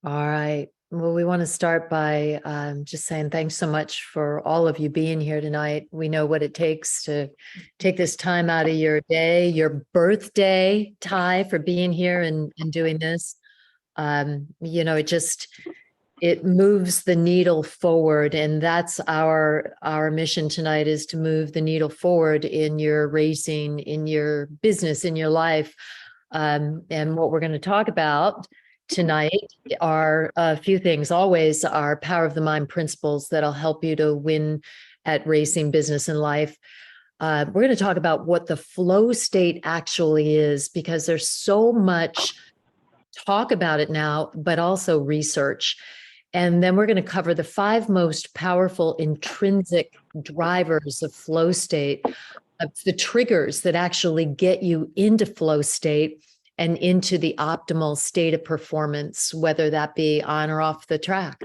All right. Well, we want to start by just saying thanks so much for all of you being here tonight. We know what it takes to take this time out of your day, your birthday, Ty, for being here and doing this. It moves the needle forward, and that's our mission tonight, is to move the needle forward in your racing, in your business, in your life. And what we're going to talk about tonight are a few things. Always our power of the mind principles that'll help you to win at racing, business, and life. We're going to talk about what the flow state actually is, because there's so much talk about it now, but also research. And then we're going to cover the 5 most powerful intrinsic drivers of flow state, of the triggers that actually get you into flow state and into the optimal state of performance, whether that be on or off the track.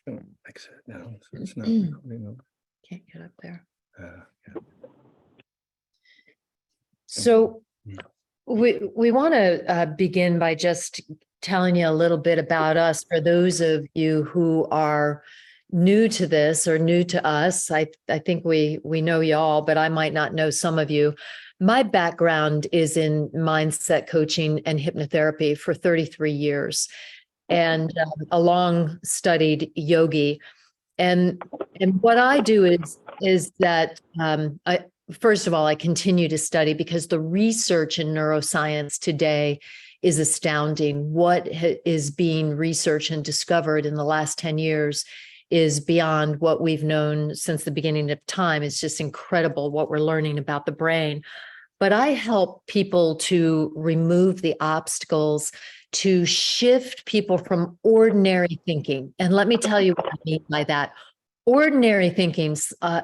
Exit now, so it's not Can't get up there. yeah. So we want to begin by just telling you a little bit about us for those of you who are new to this or new to us. I think we know you all, but I might not know some of you. My background is in mindset coaching and hypnotherapy for 33 years, and a long studied yogi. And what I do is that first of all, I continue to study, because the research in neuroscience today is astounding. What is being researched and discovered in the last 10 years is beyond what we've known since the beginning of time. It's just incredible what we're learning about the brain. But I help people to remove the obstacles, to shift people from ordinary thinking. And let me tell you what I mean by that. Ordinary thinking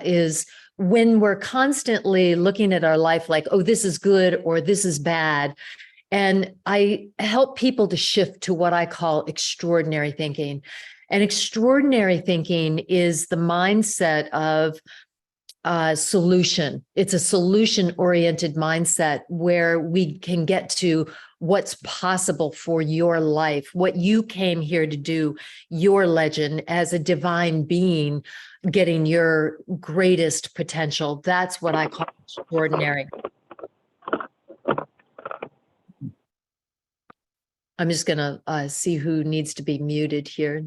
is when we're constantly looking at our life like, oh, this is good or this is bad. And I help people to shift to what I call extraordinary thinking. And extraordinary thinking is the mindset of solution. It's a solution-oriented mindset where we can get to what's possible for your life, what you came here to do, your legend as a divine being, getting your greatest potential. That's what I call extraordinary. I'm just going to see who needs to be muted here.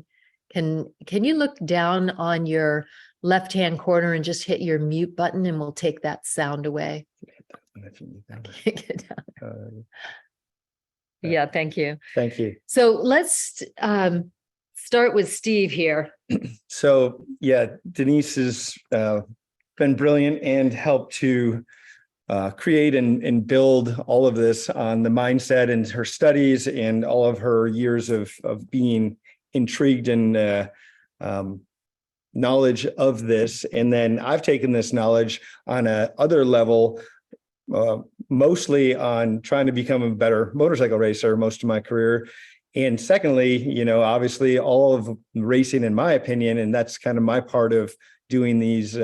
Can you look down on your left-hand corner and just hit your mute button, and we'll take that sound away? Yeah, thank you. Thank you. So let's start with Steve here. So yeah, Denise has been brilliant and helped to create and build all of this on the mindset and her studies and all of her years of being intrigued and knowledge of this. And then I've taken this knowledge on a other level, mostly on trying to become a better motorcycle racer most of my career. And secondly, obviously all of racing, in my opinion, and that's kind of my part of doing these,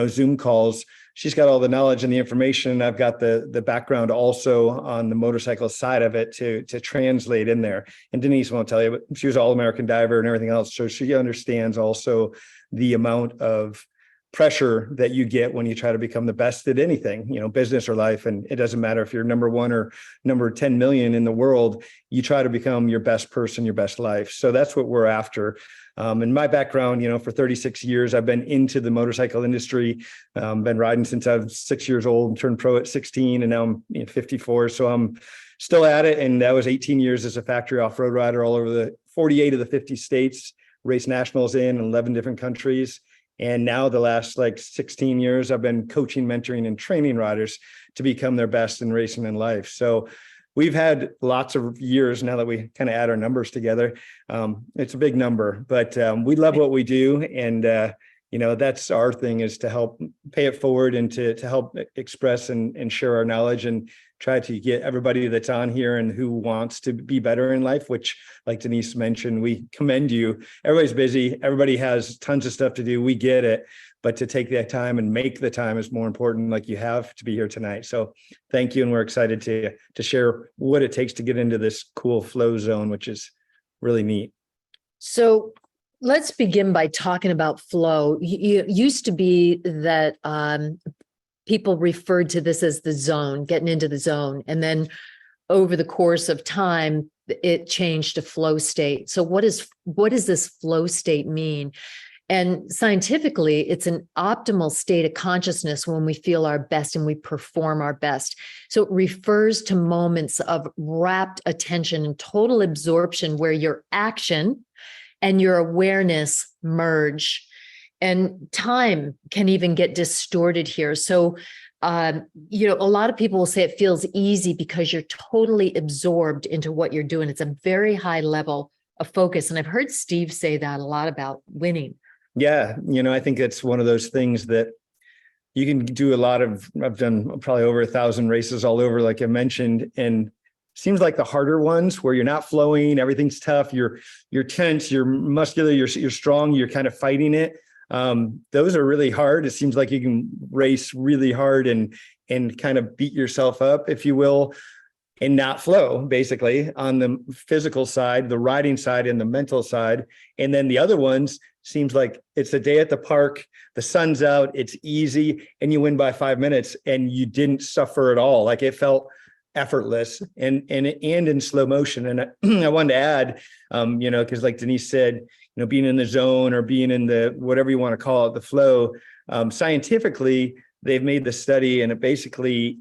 Zoom calls. She's got all the knowledge and the information. I've got the background also on the motorcycle side of it to translate in there. And Denise won't tell you, but she was an All-American diver and everything else. So she understands also the amount of pressure that you get when you try to become the best at anything, business or life. And it doesn't matter if you're number 1 or number 10 million in the world, you try to become your best person, your best life. So that's what we're after. In my background, for 36 years, I've been into the motorcycle industry, been riding since I was 6 years old, turned pro at 16, and now I'm 54. So I'm still at it. And that was 18 years as a factory off-road rider all over the 48 of the 50 states, raced nationals in 11 different countries. And now the last 16 years, I've been coaching, mentoring, and training riders to become their best in racing and life. So we've had lots of years now that we kind of add our numbers together. It's a big number, but we love what we do. And, that's our thing, is to help pay it forward and to help express and share our knowledge and try to get everybody that's on here and who wants to be better in life, which, like Denise mentioned, we commend you. Everybody's busy. Everybody has tons of stuff to do. We get it. But to take that time and make the time is more important, like you have to be here tonight. So thank you. And we're excited to share what it takes to get into this cool flow zone, which is really neat. So let's begin by talking about flow. It used to be that people referred to this as the zone, getting into the zone. And then over the course of time, it changed to flow state. So what does this flow state mean? And scientifically, it's an optimal state of consciousness when we feel our best and we perform our best. So it refers to moments of rapt attention and total absorption where your action and your awareness merge. And time can even get distorted here. So, a lot of people will say it feels easy because you're totally absorbed into what you're doing. It's a very high level of focus. And I've heard Steve say that a lot about winning. Yeah. I think it's one of those things that you can do I've done probably over 1,000 races all over, like I mentioned, and seems like the harder ones where you're not flowing, everything's tough, you're tense, you're muscular, you're strong, you're kind of fighting it. Those are really hard. It seems like you can race really hard and kind of beat yourself up, if you will, and not flow, basically, on the physical side, the riding side, and the mental side. And then the other ones seems like it's a day at the park, the sun's out, it's easy, and you win by 5 minutes and you didn't suffer at all. Like it felt effortless and in slow motion. And I wanted to add, because like Denise said, being in the zone or being in the, whatever you want to call it, the flow, scientifically, they've made the study, and it basically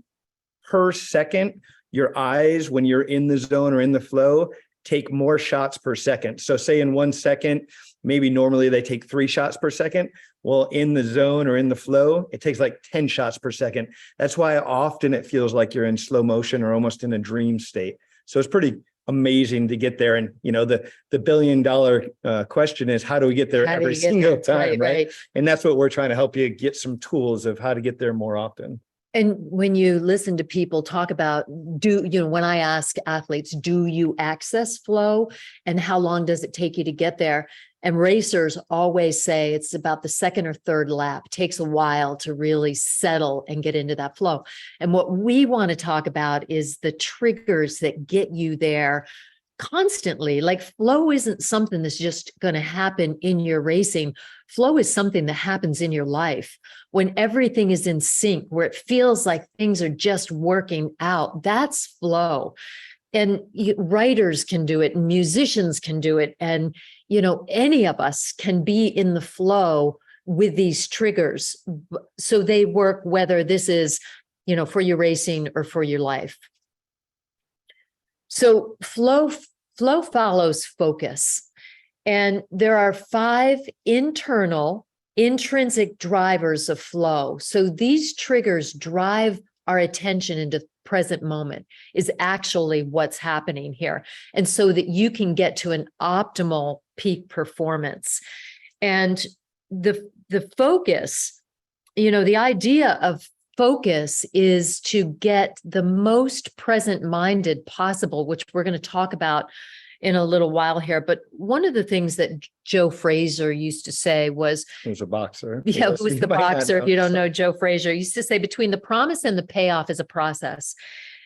per second, your eyes, when you're in the zone or in the flow, take more shots per second. So say in 1 second, maybe normally they take 3 shots per second. Well, in the zone or in the flow, it takes like 10 shots per second. That's why often it feels like you're in slow motion or almost in a dream state. So it's pretty amazing to get there. And, the $1 billion question is, how do we get there every single time, right? And that's what we're trying to help you get some tools of how to get there more often. And when you listen to people talk about, when I ask athletes, do you access flow and how long does it take you to get there? And racers always say it's about the second or third lap. It takes a while to really settle and get into that flow. And what we want to talk about is the triggers that get you there constantly. Like flow isn't something that's just going to happen in your racing. Flow is something that happens in your life when everything is in sync, where it feels like things are just working out. That's flow. And writers can do it, and musicians can do it. And, any of us can be in the flow with these triggers. So they work, whether this is, for your racing or for your life. So flow follows focus. And there are 5 internal intrinsic drivers of flow. So these triggers drive our attention into present moment is actually what's happening here. And so that you can get to an optimal peak performance. And the focus, the idea of focus is to get the most present-minded possible, which we're going to talk about in a little while here. But one of the things that Joe Frazier used to say was, he was a boxer. Yeah, it was the boxer. If you don't know Joe Frazier, he used to say between the promise and the payoff is a process.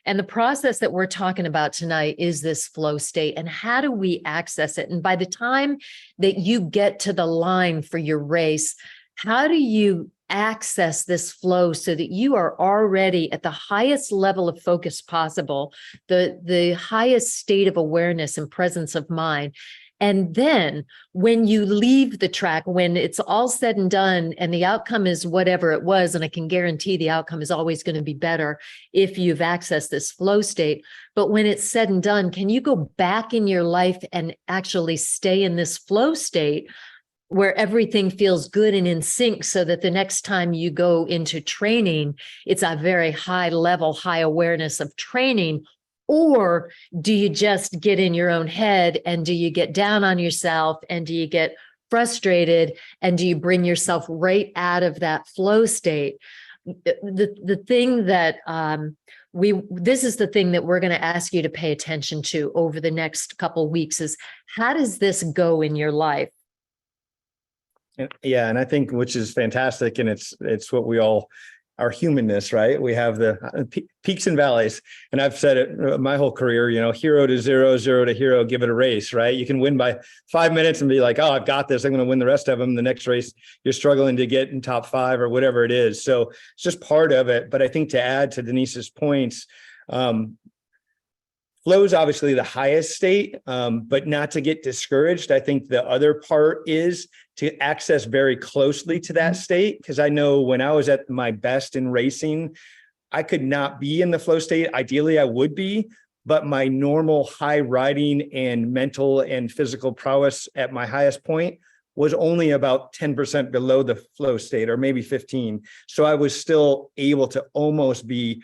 And the process that we're talking about tonight is this flow state. And how do we access it? And by the time that you get to the line for your race, how do you access this flow so that you are already at the highest level of focus possible, the highest state of awareness and presence of mind? And then when you leave the track, when it's all said and done and the outcome is whatever it was, and I can guarantee the outcome is always going to be better if you've accessed this flow state. But when it's said and done, can you go back in your life and actually stay in this flow state where everything feels good and in sync, so that the next time you go into training, it's a very high level, high awareness of training? Or do you just get in your own head, and do you get down on yourself, and do you get frustrated, and do you bring yourself right out of that flow state? The thing that this is the thing that we're going to ask you to pay attention to over the next couple of weeks is, how does this go in your life? Yeah, and I think, which is fantastic, and it's what we all our humanness, right? We have the peaks and valleys. And I've said it my whole career, hero to zero, zero to hero, give it a race, right? You can win by 5 minutes and be like, oh, I've got this. I'm going to win the rest of them. The next race, you're struggling to get in top 5 or whatever it is. So it's just part of it. But I think to add to Denise's points, flow is obviously the highest state, but not to get discouraged. I think the other part is to access very closely to that state, because I know when I was at my best in racing, I could not be in the flow state. Ideally, I would be, but my normal high riding and mental and physical prowess at my highest point was only about 10% below the flow state, or maybe 15. So I was still able to almost be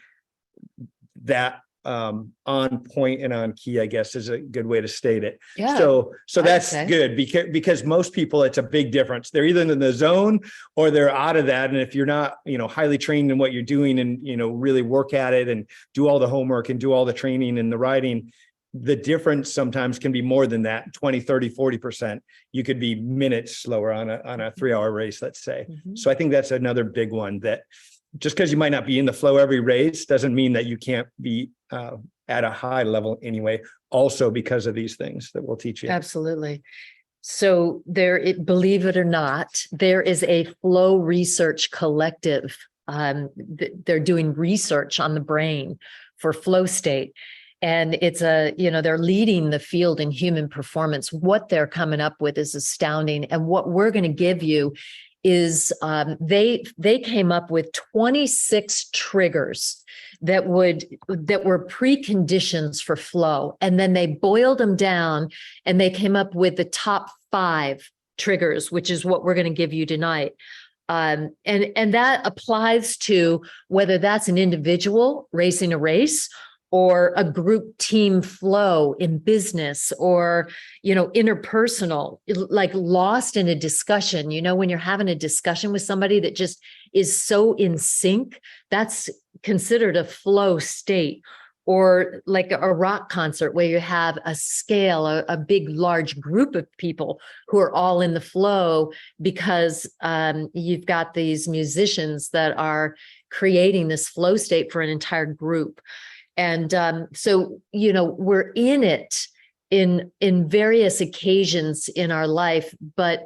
that on point and on key, I guess is a good way to state it. Yeah. So that's say. good, because most people, it's a big difference. They're either in the zone or they're out of that. And if you're not, highly trained in what you're doing and, really work at it and do all the homework and do all the training and the riding, the difference sometimes can be more than that, 20, 30, 40%. You could be minutes slower on a 3-hour race, let's say. So I think that's another big one, that just because you might not be in the flow every race doesn't mean that you can't be at a high level anyway, also because of these things that we'll teach you. Absolutely. So believe it or not, there is a flow research collective. They're doing research on the brain for flow state. And it's they're leading the field in human performance. What they're coming up with is astounding. And what we're going to give you is they came up with 26 triggers that were preconditions for flow. And then they boiled them down and they came up with the top 5 triggers, which is what we're going to give you tonight. And that applies to whether that's an individual racing a race, or a group team flow in business, or, interpersonal, like lost in a discussion. When you're having a discussion with somebody that just is so in sync, that's considered a flow state. Or like a rock concert where you have a scale, a big, large group of people who are all in the flow because you've got these musicians that are creating this flow state for an entire group. And so, we're in it in various occasions in our life, but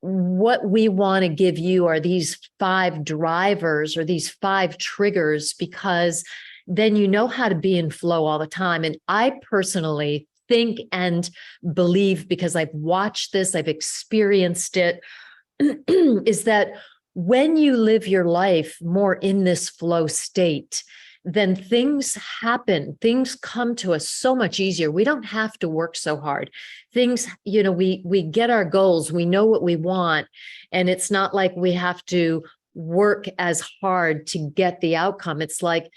what we want to give you are these 5 drivers or these 5 triggers, because then you know how to be in flow all the time. And I personally think and believe, because I've watched this, I've experienced it, is that when you live your life more in this flow state, then things happen. Things come to us so much easier. We don't have to work so hard. Things, we get our goals. We know what we want. And it's not like we have to work as hard to get the outcome. It's like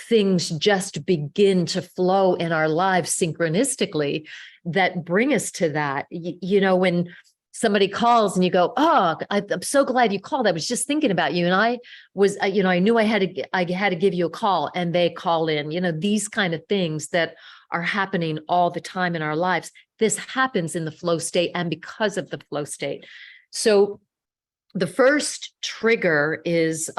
things just begin to flow in our lives synchronistically that bring us to that. When somebody calls and you go, oh, I'm so glad you called. I was just thinking about you. And I was, I knew I had to give you a call, and they call in, these kind of things that are happening all the time in our lives. This happens in the flow state and because of the flow state. So the first trigger is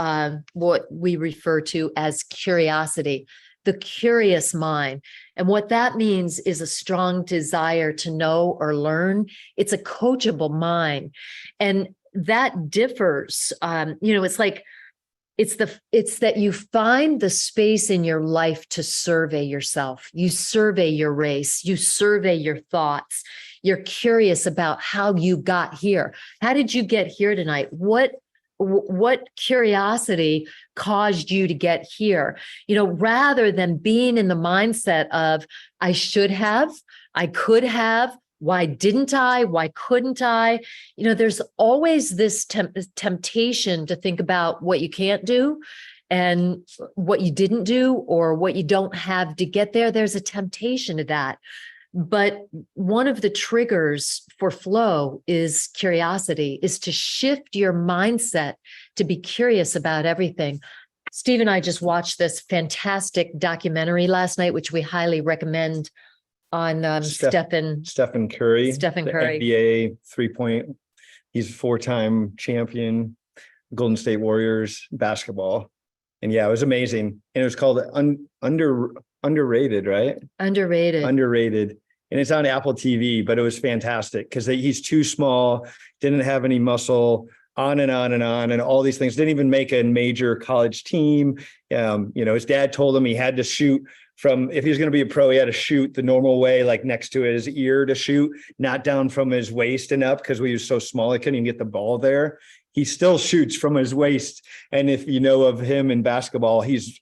what we refer to as curiosity, the curious mind. And what that means is a strong desire to know or learn. It's a coachable mind. And that differs. It's that you find the space in your life to survey yourself. You survey your race, you survey your thoughts. You're curious about how you got here. How did you get here tonight? What curiosity caused you to get here? Rather than being in the mindset of, I should have, I could have, why didn't I? Why couldn't I? There's always this temptation to think about what you can't do and what you didn't do or what you don't have to get there. There's a temptation to that. But one of the triggers for flow is curiosity, is to shift your mindset to be curious about everything. Steve and I just watched this fantastic documentary last night, which we highly recommend, on Stephen Curry. The NBA 3-point. He's a 4-time champion, Golden State Warriors basketball. And yeah, it was amazing. And it was called Underrated, right? Underrated. Underrated. And it's on Apple TV, but it was fantastic because he's too small, didn't have any muscle, on and on and on, and all these things. Didn't even make a major college team. His dad told him he had to shoot from, if he was going to be a pro, he had to shoot the normal way, like next to his ear to shoot, not down from his waist and up, because he was so small, he couldn't even get the ball there. He still shoots from his waist. And if you know of him in basketball, he's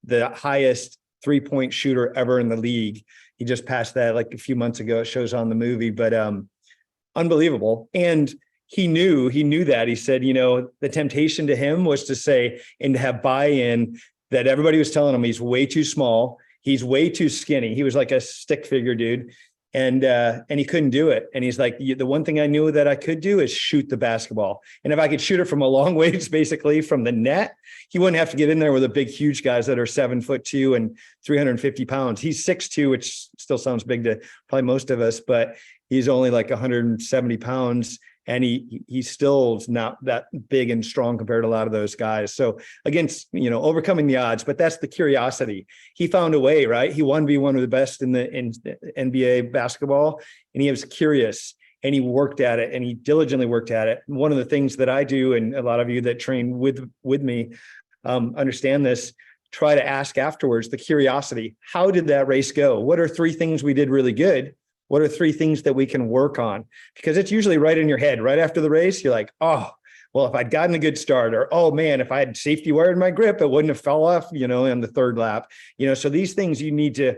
the highest 3-point shooter ever in the league. He just passed that like a few months ago. It shows on the movie, but unbelievable. And he knew that. He said, the temptation to him was to say, and to have buy-in, that everybody was telling him he's way too small. He's way too skinny. He was like a stick figure dude. And he couldn't do it. And he's like, the one thing I knew that I could do is shoot the basketball. And if I could shoot it from a long ways, basically from the net, he wouldn't have to get in there with the big, huge guys that are 7'2" and 350 pounds. He's 6'2", which still sounds big to probably most of us, but he's only like 170 pounds. And he still is not that big and strong compared to a lot of those guys. So against, overcoming the odds, but that's the curiosity. He found a way, right? He wanted to be one of the best in NBA basketball, and he was curious, and he worked at it, and he diligently worked at it. And one of the things that I do, and a lot of you that train with me understand this, try to ask afterwards, the curiosity. How did that race go? What are 3 things we did really good? What are 3 things that we can work on? Because it's usually right in your head, right after the race. You're like, oh, well, if I'd gotten a good start, or, oh man, if I had safety wire in my grip, it wouldn't have fell off, on the 3rd lap. So these things you need to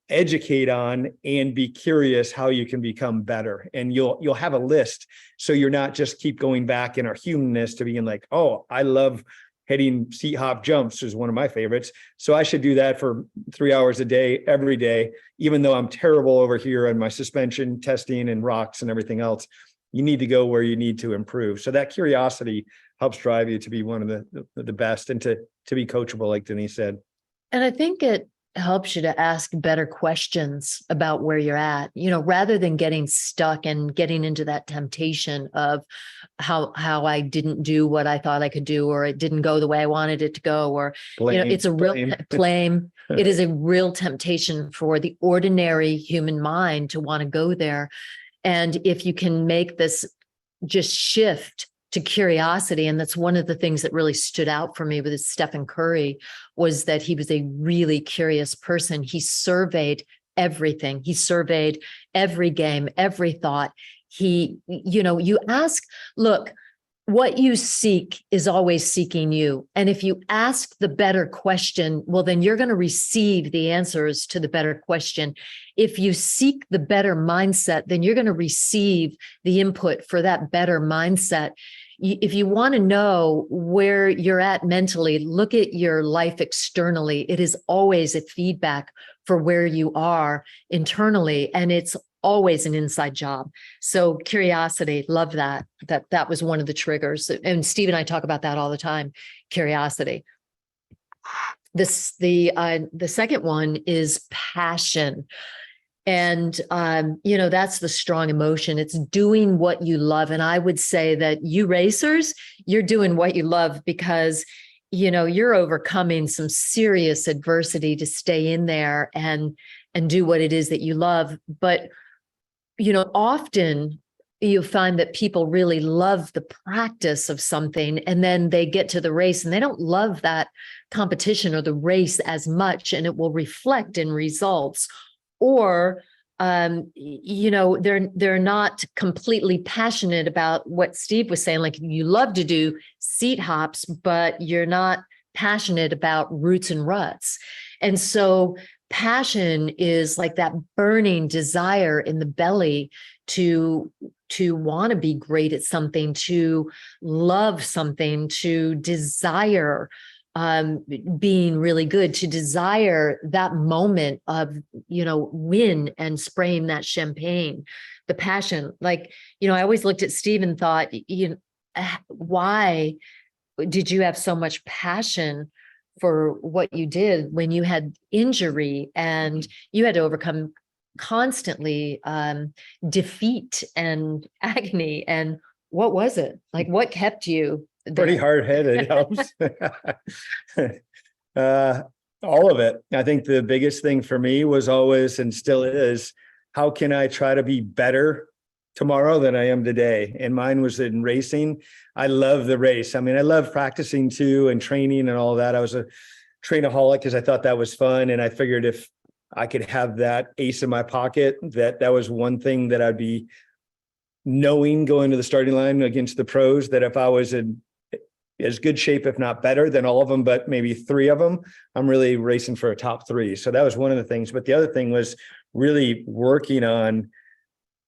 educate on and be curious how you can become better. And you'll have a list. So you're not just keep going back in our humanness to being like, oh, I love hitting seat hop jumps is one of my favorites. So I should do that for 3 hours a day, every day, even though I'm terrible over here on my suspension testing and rocks and everything else. You need to go where you need to improve. So that curiosity helps drive you to be one of the best, and to be coachable, like Denise said. And I think it helps you to ask better questions about where you're at, rather than getting stuck and getting into that temptation of how I didn't do what I thought I could do, or it didn't go the way I wanted it to go, or, it's a real blame. It is a real temptation for the ordinary human mind to want to go there. And if you can make this just shift to curiosity. And that's one of the things that really stood out for me with Stephen Curry, was that he was a really curious person. He surveyed everything. He surveyed every game, every thought. You ask, look, what you seek is always seeking you. And if you ask the better question, well, then you're going to receive the answers to the better question. If you seek the better mindset, then you're going to receive the input for that better mindset. If you want to know where you're at mentally, look at your life externally. It is always a feedback for where you are internally, and it's always an inside job. So curiosity, love that. That was one of the triggers. And Steve and I talk about that all the time, curiosity. The second one is passion. And, that's the strong emotion. It's doing what you love. And I would say that you racers, you're doing what you love because, you're overcoming some serious adversity to stay in there and do what it is that you love. But, often you find that people really love the practice of something, and then they get to the race and they don't love that competition or the race as much, and it will reflect in results. Or, they're not completely passionate about what Steve was saying. Like, you love to do seat hops, but you're not passionate about roots and ruts. And so passion is like that burning desire in the belly to want to be great at something, to love something, to desire being really good, to desire that moment of, win and spraying that champagne, the passion. Like, I always looked at Steve and thought, why did you have so much passion for what you did when you had injury and you had to overcome constantly defeat and agony? And what was it? Like, what kept you Pretty hard-headed. It helps. Uh, all of it. I think the biggest thing for me was always, and still is, how can I try to be better tomorrow than I am today? And mine was in racing. I love the race. I mean, I love practicing too and training and all that. I was a trainaholic because I thought that was fun. And I figured if I could have that ace in my pocket, that was one thing that I'd be knowing going to the starting line against the pros, that if I was in as good shape, if not better than all of them, but maybe three of them, I'm really racing for a top three. So that was one of the things. But the other thing was really working on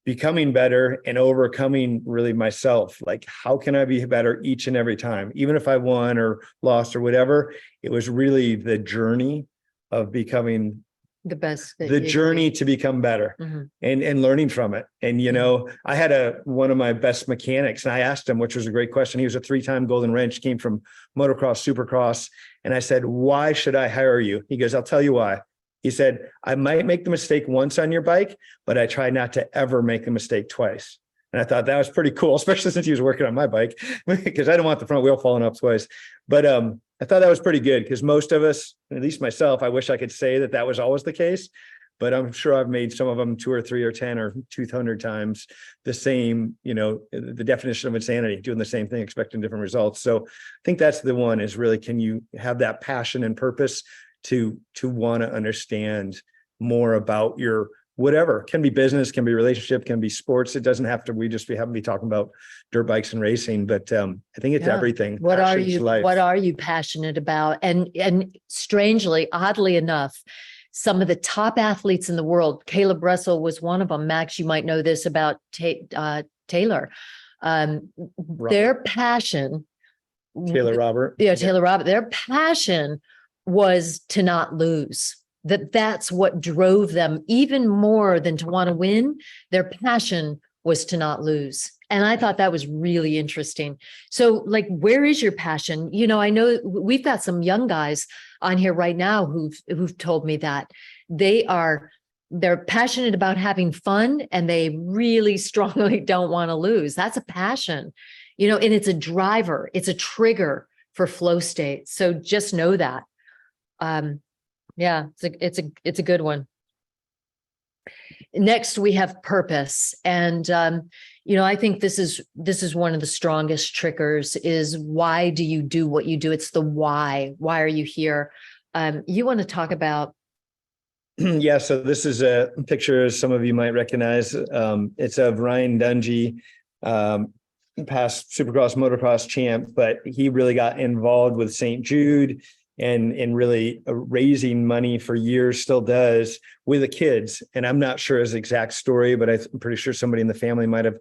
becoming better and overcoming really myself. Like, how can I be better each and every time? Even if I won or lost or whatever, it was really the journey of becoming the best, the journey to become better. Mhm. And learning from it. And, you know, I had one of my best mechanics, and I asked him, which was a great question. He was a 3-time Golden Wrench, came from motocross, supercross. And I said, why should I hire you? He goes, I'll tell you why. He said, I might make the mistake once on your bike, but I try not to ever make the mistake twice. And I thought that was pretty cool, especially since he was working on my bike, because I didn't want the front wheel falling off twice. But I thought that was pretty good, because most of us, at least myself, I wish I could say that that was always the case, but I'm sure I've made some of them 2 or 3 or 10 or 200 times the same, you know, the definition of insanity, doing the same thing, expecting different results. So I think that's the one, is really, can you have that passion and purpose to want to understand more about your whatever. Can be business, can be relationship, can be sports. It doesn't have to, we just happen to be talking about dirt bikes and racing, but I think it's everything. What are Passion's you, life. what are you passionate about? And strangely, oddly enough, some of the top athletes in the world, Caleb Russell was one of them. Max, you might know this about Taylor. Their passion. Taylor Robert. Yeah, Taylor Robert. Their passion was to not lose. That's what drove them even more than to want to win. Their passion was to not lose. And I thought that was really interesting. So, like, where is your passion? You know, I know we've got some young guys on here right now who've told me that they're passionate about having fun, and they really strongly don't want to lose. That's a passion, you know, and it's a driver, it's a trigger for flow state. So just know that. Yeah, it's a good one. Next, we have purpose. And, you know, I think this is one of the strongest triggers, is why do you do what you do? It's the why. Why are you here? You want to talk about? Yeah. So this is a picture some of you might recognize. It's of Ryan Dungey, past Supercross motocross champ, but he really got involved with St. Jude and really raising money for years, still does, with the kids. And I'm not sure his exact story, but I'm pretty sure somebody in the family might have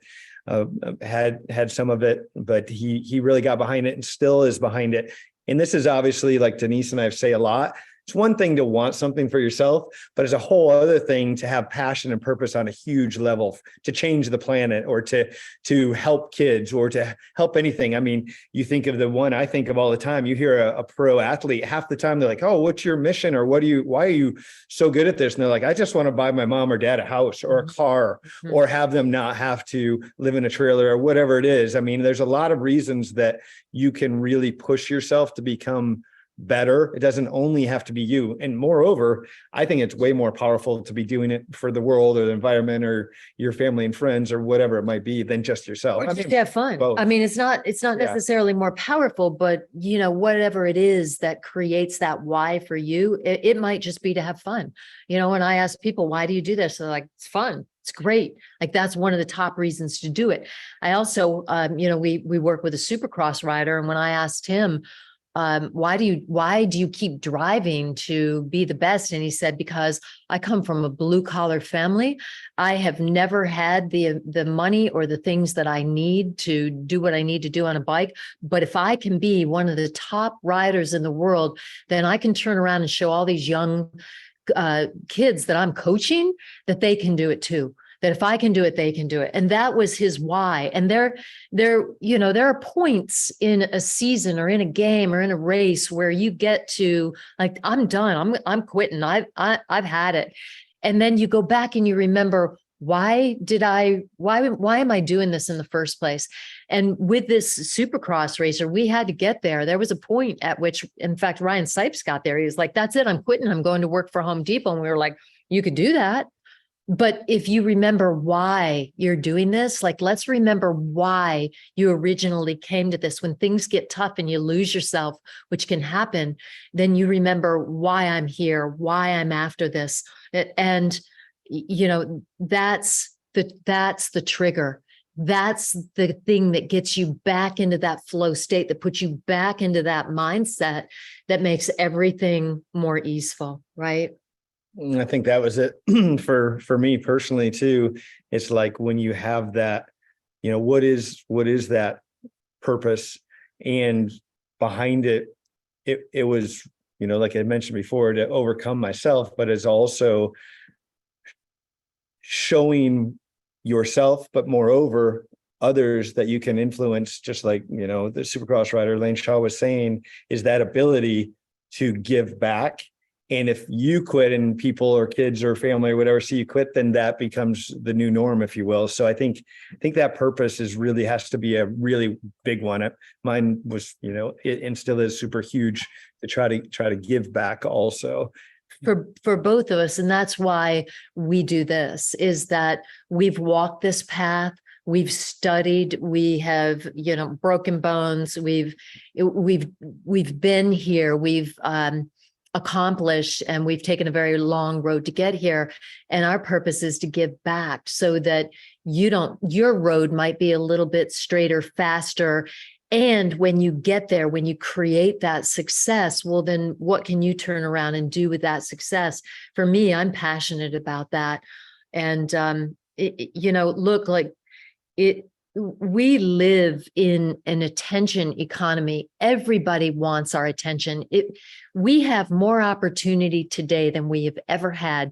had some of it, but he really got behind it and still is behind it. And this is obviously, like Denise and I say a lot, it's one thing to want something for yourself, but it's a whole other thing to have passion and purpose on a huge level, to change the planet, or to help kids, or to help anything. I mean, you think of the one I think of all the time, you hear a pro athlete, half the time they're like, oh, what's your mission? Or why are you so good at this? And they're like, I just want to buy my mom or dad a house or a car, or have them not have to live in a trailer, or whatever it is. I mean, there's a lot of reasons that you can really push yourself to become better. It doesn't only have to be you. And moreover, I think it's way more powerful to be doing it for the world or the environment or your family and friends or whatever it might be than just yourself. Or just have fun. Both. I mean, it's not necessarily more powerful, but you know, whatever it is that creates that why for you, it might just be to have fun. You know, when I ask people, why do you do this? They're like, it's fun. It's great. Like, that's one of the top reasons to do it. I also, you know, we work with a Supercross rider, and when I asked him, why do you keep driving to be the best? And he said, because I come from a blue collar family. I have never had the money or the things that I need to do what I need to do on a bike. But if I can be one of the top riders in the world, then I can turn around and show all these young kids that I'm coaching that they can do it too. That if I can do it, they can do it. And that was his why. And there, you know, there are points in a season or in a game or in a race where you get to, like, I'm done. I'm quitting. I've had it. And then you go back and you remember, why am I doing this in the first place? And with this Supercross racer, we had to get there. There was a point at which, in fact, Ryan Sipes got there. He was like, that's it, I'm quitting. I'm going to work for Home Depot. And we were like, you could do that. But if you remember why you're doing this, like, let's remember why you originally came to this. When things get tough and you lose yourself, which can happen, then you remember why I'm here, why I'm after this. And, that's the trigger. That's the thing that gets you back into that flow state, that puts you back into that mindset that makes everything more easeful, right? I think that was it for me personally too. It's like when you have that, what is that purpose, and behind it, it was, like I mentioned before, to overcome myself, but it's also showing yourself, but moreover others, that you can influence, just like, the Supercross rider Lane Shaw was saying, is that ability to give back. And if you quit and people or kids or family or whatever see you quit, then that becomes the new norm, if you will. So I think that purpose has to be a really big one. Mine was, and still is super huge, to try to give back also. For both of us. And that's why we do this, is that we've walked this path. We've studied, we have, broken bones. We've been here. We've, accomplished, and we've taken a very long road to get here. And our purpose is to give back, so that your road might be a little bit straighter, faster. And when you get there, when you create that success, well, then what can you turn around and do with that success? For me, I'm passionate about that. And, look, like we live in an attention economy. Everybody wants our attention. We have more opportunity today than we have ever had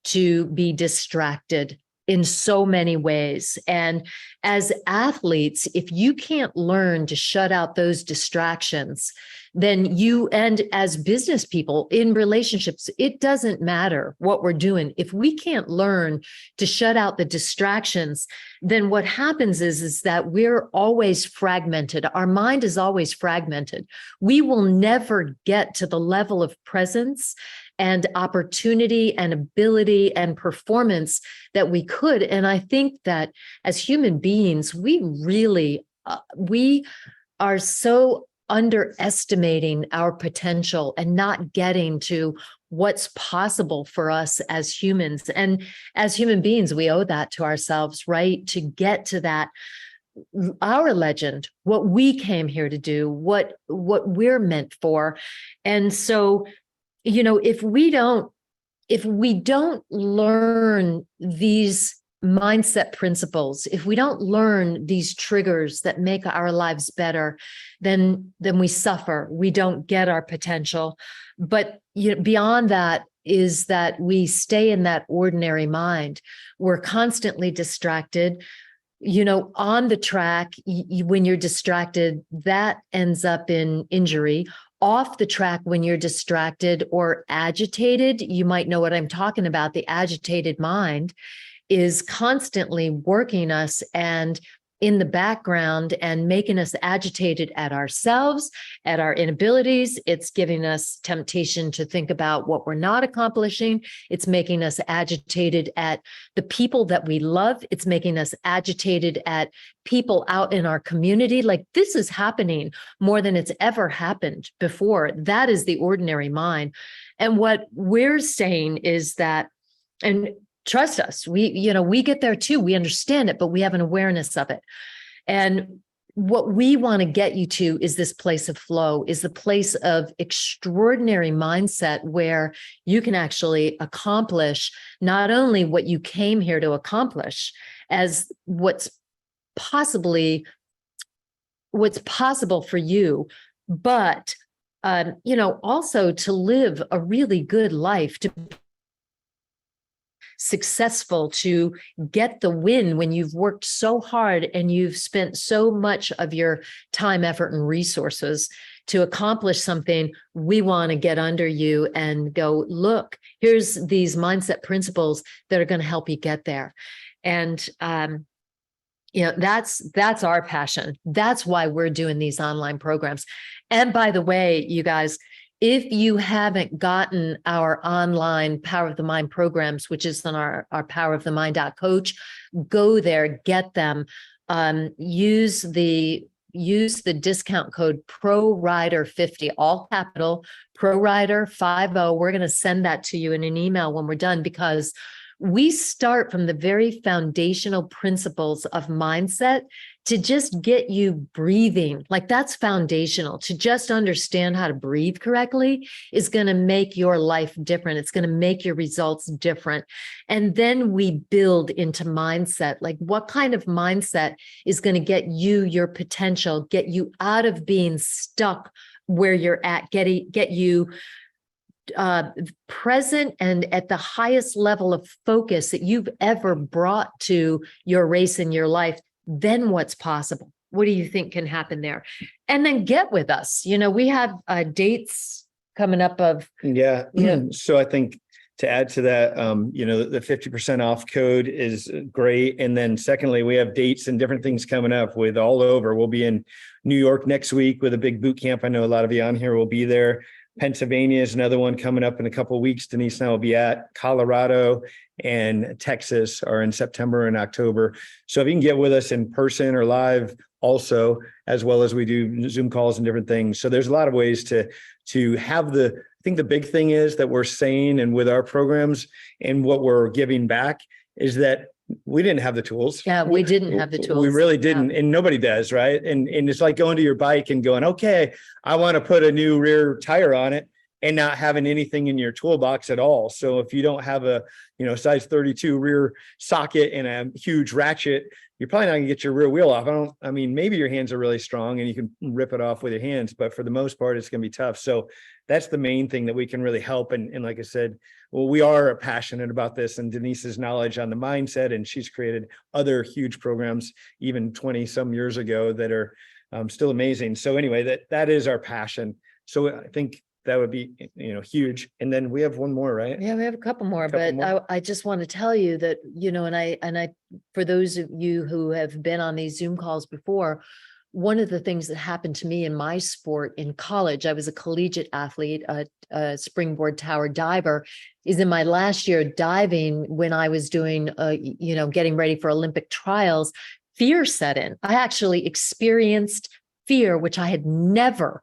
to be distracted in so many ways. And as athletes, if you can't learn to shut out those distractions, then and as business people in relationships, it doesn't matter what we're doing. If we can't learn to shut out the distractions, then what happens is that we're always fragmented. Our mind is always fragmented. We will never get to the level of presence and opportunity and ability and performance that we could. And I think that as human beings, we really, we are so underestimating our potential and not getting to what's possible for us as humans. And as human beings, we owe that to ourselves, right? To get to that, our legend, what we came here to do, what we're meant for. And so, if we don't learn these mindset principles, if we don't learn these triggers that make our lives better, then we suffer. We don't get our potential. But beyond that is that we stay in that ordinary mind. We're constantly distracted. On the track, when you're distracted, that ends up in injury. Off the track, when you're distracted or agitated, you might know what I'm talking about. The agitated mind is constantly working us and in the background and making us agitated at ourselves, at our inabilities. It's giving us temptation to think about what we're not accomplishing. It's making us agitated at the people that we love. It's making us agitated at people out in our community. Like, this is happening more than it's ever happened before. That is the ordinary mind. And what we're saying is that, and trust us, we get there too. We understand it, but we have an awareness of it. And what we want to get you to is this place of flow, is the place of extraordinary mindset where you can actually accomplish not only what you came here to accomplish, as what's possible for you, but also to live a really good life, to successful, to get the win when you've worked so hard and you've spent so much of your time, effort, and resources to accomplish something. We want to get under you and go, look, here's these mindset principles that are going to help you get there. And, that's our passion. That's why we're doing these online programs. And by the way, you guys, if you haven't gotten our online Power of the Mind programs, which is on our powerofthemind.coach, go there, get them. Use the discount code PRORIDER50, all capital, PRORIDER50. We're going to send that to you in an email when we're done, because we start from the very foundational principles of mindset to just get you breathing. Like, that's foundational. To just understand how to breathe correctly is going to make your life different. It's going to make your results different. And then we build into mindset. Like, what kind of mindset is going to get you your potential, get you out of being stuck where you're at, get you present and at the highest level of focus that you've ever brought to your race in your life. Then what's possible? What do you think can happen there? And then get with us. We have dates coming up of. Yeah. So I think to add to that, the 50% off code is great. And then secondly, we have dates and different things coming up with all over. We'll be in New York next week with a big boot camp. I know a lot of you on here will be there. Pennsylvania is another one coming up in a couple of weeks. Denise and I will be at. Colorado and Texas are in September and October. So if you can get with us in person or live also, as well as we do Zoom calls and different things. So there's a lot of ways to have I think the big thing is that we're saying, and with our programs and what we're giving back, is that we didn't have the tools. Yeah, we didn't have the tools. We really didn't. Yeah. And nobody does, right? And it's like going to your bike and going, okay, I want to put a new rear tire on it, and not having anything in your toolbox at all. So if you don't have a, size 32 rear socket and a huge ratchet, you're probably not gonna get your rear wheel off. Maybe your hands are really strong and you can rip it off with your hands, but for the most part, it's gonna be tough. So that's the main thing that we can really help. And like I said, well, we are passionate about this, and Denise's knowledge on the mindset, and she's created other huge programs, even 20 some years ago, that are still amazing. So anyway, that is our passion. So I think that would be, huge. And then we have one more, right? Yeah, we have a couple more, I just want to tell you that, and I, for those of you who have been on these Zoom calls before, one of the things that happened to me in my sport in college, I was a collegiate athlete, a springboard tower diver, is in my last year diving, when I was doing, getting ready for Olympic trials, fear set in. I actually experienced fear, which I had never,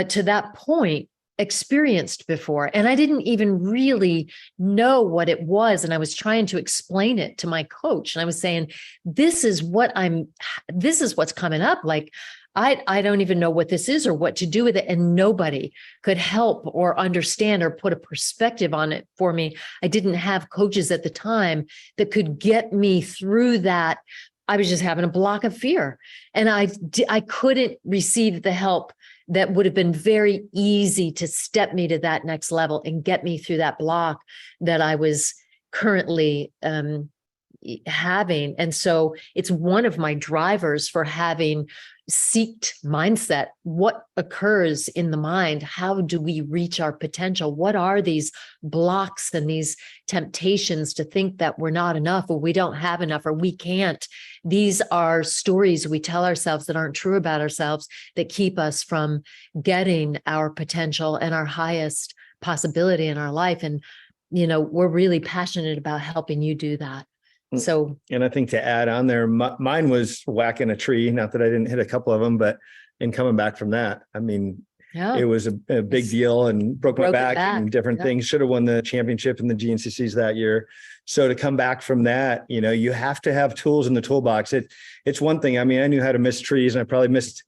to that point, experienced before. And I didn't even really know what it was. And I was trying to explain it to my coach. And I was saying, this is what's coming up. Like, I don't even know what this is or what to do with it. And nobody could help or understand or put a perspective on it for me. I didn't have coaches at the time that could get me through that. I was just having a block of fear, and I couldn't receive the help that would have been very easy to step me to that next level and get me through that block that I was currently having. And so it's one of my drivers for having seeked mindset. What occurs in the mind? How do we reach our potential? What are these blocks and these temptations to think that we're not enough, or we don't have enough, or we can't? These are stories we tell ourselves that aren't true about ourselves, that keep us from getting our potential and our highest possibility in our life. And, we're really passionate about helping you do that. So, and I think to add on there, mine was whacking a tree. Not that I didn't hit a couple of them, but in coming back from that, it was a big deal, and broke my back and different things. Should have won the championship in the GNCCs that year. So to come back from that, you have to have tools in the toolbox. It's one thing. I knew how to miss trees, and I probably missed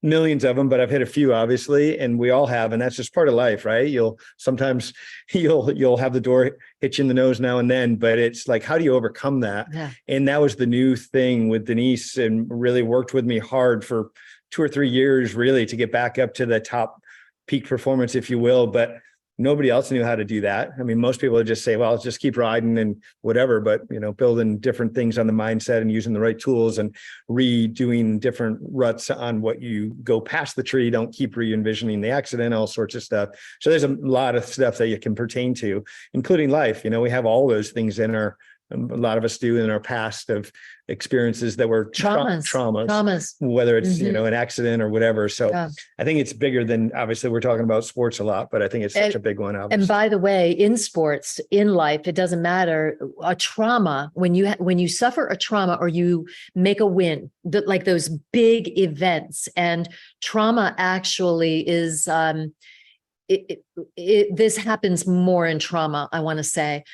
millions of them, but I've hit a few, obviously, and we all have, and that's just part of life, right? Sometimes you'll have the door hit you in the nose now and then, but it's like, how do you overcome that? Yeah. And that was the new thing with Denise, and really worked with me hard for 2 or 3 years, really, to get back up to the top peak performance, if you will. But nobody else knew how to do that. Most people would just say, well, just keep riding and whatever, but, building different things on the mindset and using the right tools and redoing different ruts on what you go past the tree. Don't keep re-envisioning the accident, all sorts of stuff. So there's a lot of stuff that you can pertain to, including life. We have all those things in our a lot of us do in our past of experiences that were Traumas. whether it's, Mhm. an accident or whatever. So Yeah. I think it's bigger than, obviously we're talking about sports a lot, but I think it's such a big one. And Obviously. by the way, in sports, in life, it doesn't matter. A trauma, when you suffer a trauma or you make a win, like those big events, and trauma actually is, this happens more in trauma, I want to say,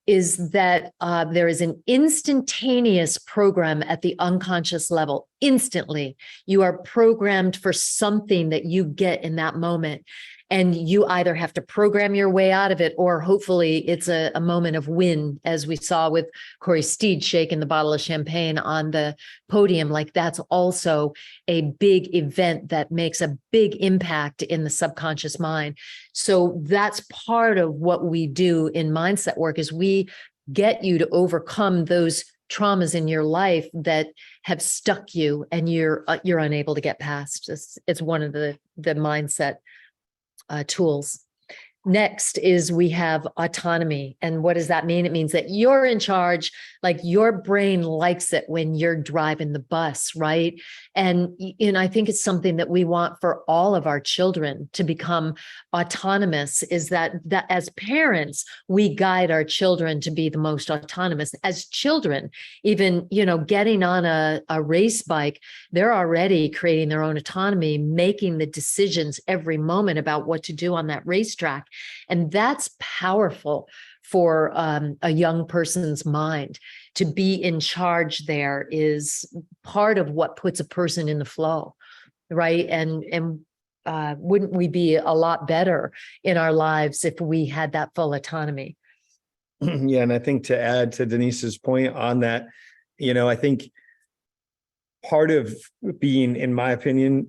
is that there is an instantaneous program at the unconscious level. Instantly, you are programmed for something that you get in that moment. And you either have to program your way out of it, or hopefully it's a moment of win, as we saw with Corey Steed shaking the bottle of champagne on the podium. Like, that's also a big event that makes a big impact in the subconscious mind. So that's part of what we do in mindset work, is we get you to overcome those traumas in your life that have stuck you and you're unable to get past. It's one of the mindset tools. Next is we have autonomy. And what does that mean? It means that you're in charge, like your brain likes it when you're driving the bus, right? And I think it's something that we want for all of our children to become autonomous, is that as parents, we guide our children to be the most autonomous. As children, even, getting on a race bike, they're already creating their own autonomy, making the decisions every moment about what to do on that racetrack. And that's powerful for a young person's mind. To be in charge there is part of what puts a person in the flow, right? And wouldn't we be a lot better in our lives if we had that full autonomy? Yeah, and I think to add to Denise's point on that, I think part of being, in my opinion,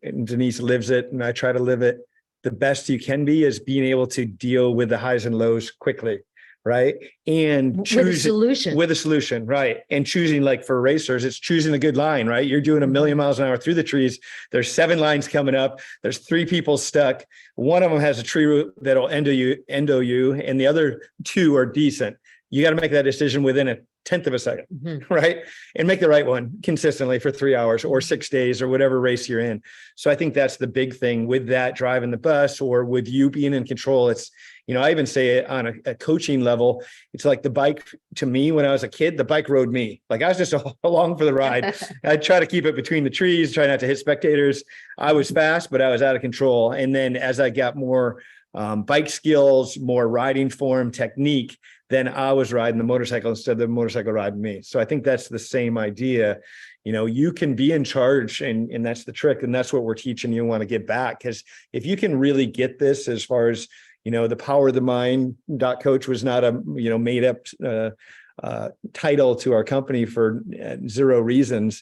and Denise lives it, and I try to live it, the best you can be is being able to deal with the highs and lows quickly, right? And choose with a solution, right? And choosing, like for racers, it's choosing a good line, right? You're doing 1,000,000 miles an hour through the trees. There's 7 lines coming up. There's 3 people stuck. One of them has a tree root that'll endo you, and the other 2 are decent. You got to make that decision within a 1/10 of a second, right? And make the right one consistently for 3 hours or 6 days or whatever race you're in. So I think that's the big thing with that driving the bus, or with you being in control. It's, I even say it on a coaching level. It's like the bike to me, when I was a kid, the bike rode me. Like, I was just along for the ride. I'd try to keep it between the trees, try not to hit spectators. I was fast, but I was out of control. And then as I got more bike skills, more riding form, technique, then I was riding the motorcycle instead of the motorcycle riding me. So I think that's the same idea. You can be in charge, and that's the trick. And that's what we're teaching you, want to get back. Because if you can really get this, as far as, the power of the mind, coach was not a, made up title to our company for 0 reasons.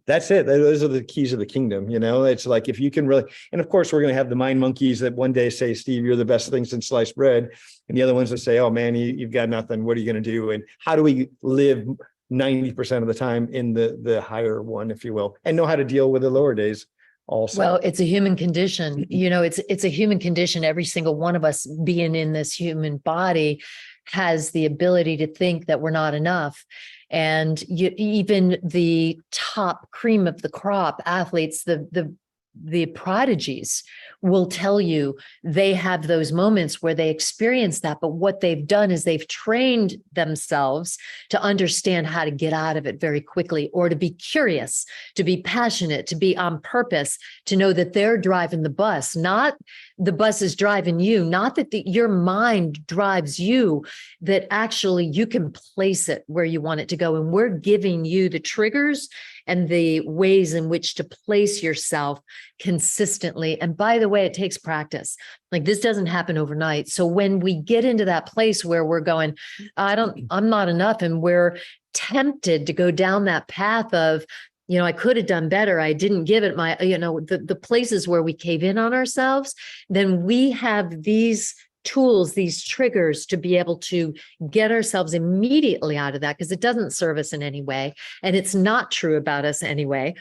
That's it. Those are the keys of the kingdom. It's like, if you can really, and of course, we're going to have the mind monkeys that one day say, Steve, you're the best thing since sliced bread. And the other ones that say, oh man, you've got nothing. What are you going to do? And how do we live 90% of the time in the higher one, if you will, and know how to deal with the lower days also? Well, it's a human condition. It's a human condition. Every single one of us being in this human body has the ability to think that we're not enough. And even the top cream of the crop athletes, the prodigies, will tell you they have those moments where they experience that. But what they've done is they've trained themselves to understand how to get out of it very quickly, or to be curious, to be passionate, to be on purpose, to know that they're driving the bus, not the bus is driving you, not that your mind drives you, that actually you can place it where you want it to go. And we're giving you the triggers and the ways in which to place yourself consistently. And by the way, it takes practice. Like, this doesn't happen overnight. So when we get into that place where we're going, I'm not enough, and we're tempted to go down that path of, I could have done better, I didn't give it my, the places where we cave in on ourselves, then we have these tools, these triggers, to be able to get ourselves immediately out of that, because it doesn't serve us in any way, and it's not true about us anyway,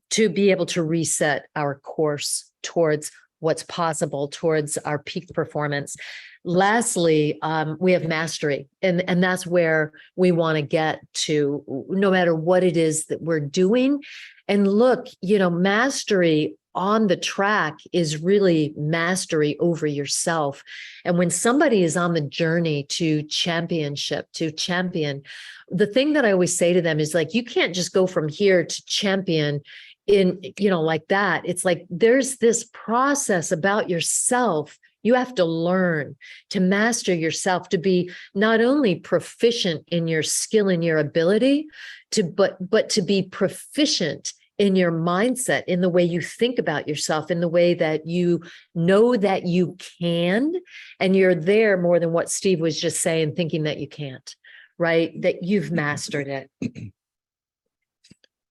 to be able to reset our course towards what's possible, towards our peak performance. lastly, we have mastery, and that's where we want to get to, no matter what it is that we're doing. And look, mastery on the track is really mastery over yourself. And when somebody is on the journey to championship, to champion, the thing that I always say to them is like, you can't just go from here to champion in, like that. It's like, there's this process about yourself. You have to learn to master yourself, to be not only proficient in your skill and your ability, but to be proficient in your mindset, in the way you think about yourself, in the way that you know that you can, and you're there more than what Steve was just saying, thinking that you can't, right? That you've mastered it.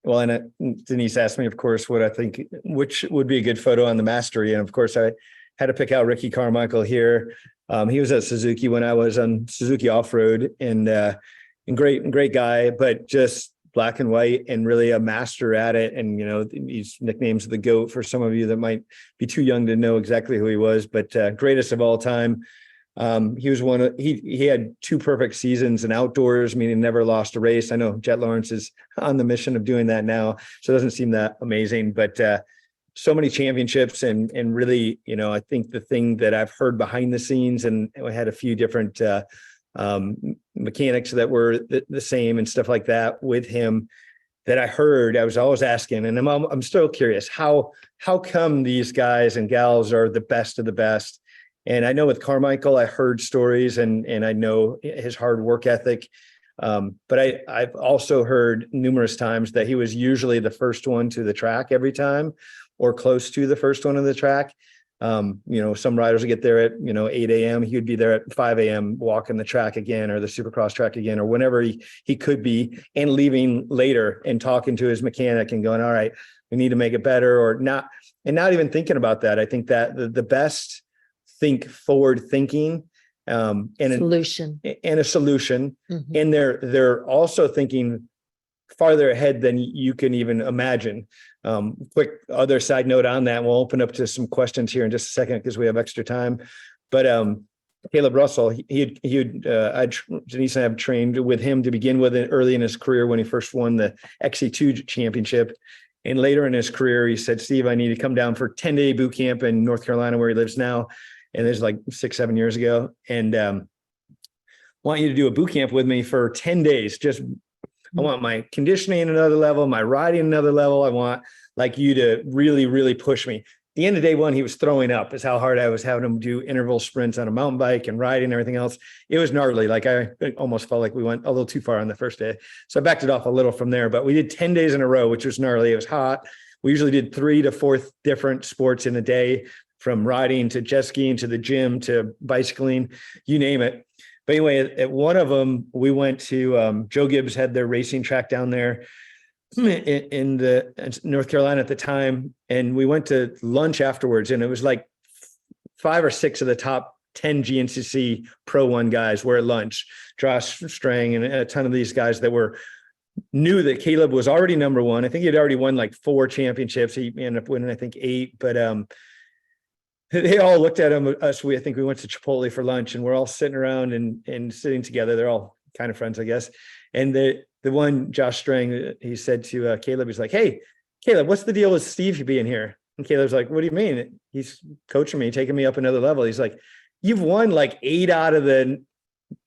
Well, and Denise asked me, of course, what I think, which would be a good photo on the mastery. And of course, I had to pick out Ricky Carmichael here. He was at Suzuki when I was on Suzuki Off-Road, and great guy, but just black and white and really a master at it. And, these nicknames, the GOAT, for some of you that might be too young to know exactly who he was, but greatest of all time. He was he had 2 perfect seasons in outdoors, meaning never lost a race. I know Jet Lawrence is on the mission of doing that now, so it doesn't seem that amazing, but so many championships, and really, I think the thing that I've heard behind the scenes, and I had a few different mechanics that were the same and stuff like that with him that I heard. I was always asking, and I'm still curious, how come these guys and gals are the best of the best? And I know with Carmichael, I heard stories, and I know his hard work ethic. But I've also heard numerous times that he was usually the first one to the track every time, or close to the first one on the track. Some riders would get there at 8 a.m. He would be there at 5 a.m. walking the track again, or the Supercross track again, or whenever he could be, and leaving later and talking to his mechanic and going, all right, we need to make it better, or not, and not even thinking about that. I think that the best think forward thinking, and a solution. Mm-hmm. And they're also thinking farther ahead than you can even imagine. Quick other side note on that, we'll open up to some questions here in just a second because we have extra time. But Caleb Russell, Denise and I have trained with him to begin with early in his career when he first won the XC2 championship. And later in his career, he said, Steve, I need to come down for 10-day boot camp in North Carolina, where he lives now. And this is like 6-7 years ago. And want you to do a boot camp with me for 10 days. I want my conditioning another level, my riding another level. I want like you to really, really push me. At the end of day one, he was throwing up, is how hard I was having him do interval sprints on a mountain bike and riding and everything else. It was gnarly. Like I almost felt like we went a little too far on the first day. So I backed it off a little from there, but we did 10 days in a row, which was gnarly. It was hot. We usually did 3 to 4 different sports in a day, from riding to jet skiing to the gym to bicycling, you name it. But anyway, at one of them, we went to Joe Gibbs had their racing track down there in North Carolina at the time. And we went to lunch afterwards, and it was like 5 or 6 of the top 10 GNCC Pro 1 guys were at lunch. Josh Strang and a ton of these guys that knew that Caleb was already number one. I think he had already won like 4 championships. He ended up winning, I think, 8, but they all looked at us. I think we went to Chipotle for lunch, and we're all sitting around and sitting together. They're all kind of friends, I guess. And the one, Josh Strang, he said to Caleb, he's like, hey, Caleb, what's the deal with Steve being here? And Caleb's like, what do you mean? He's coaching me, taking me up another level. He's like, you've won like 8 out of the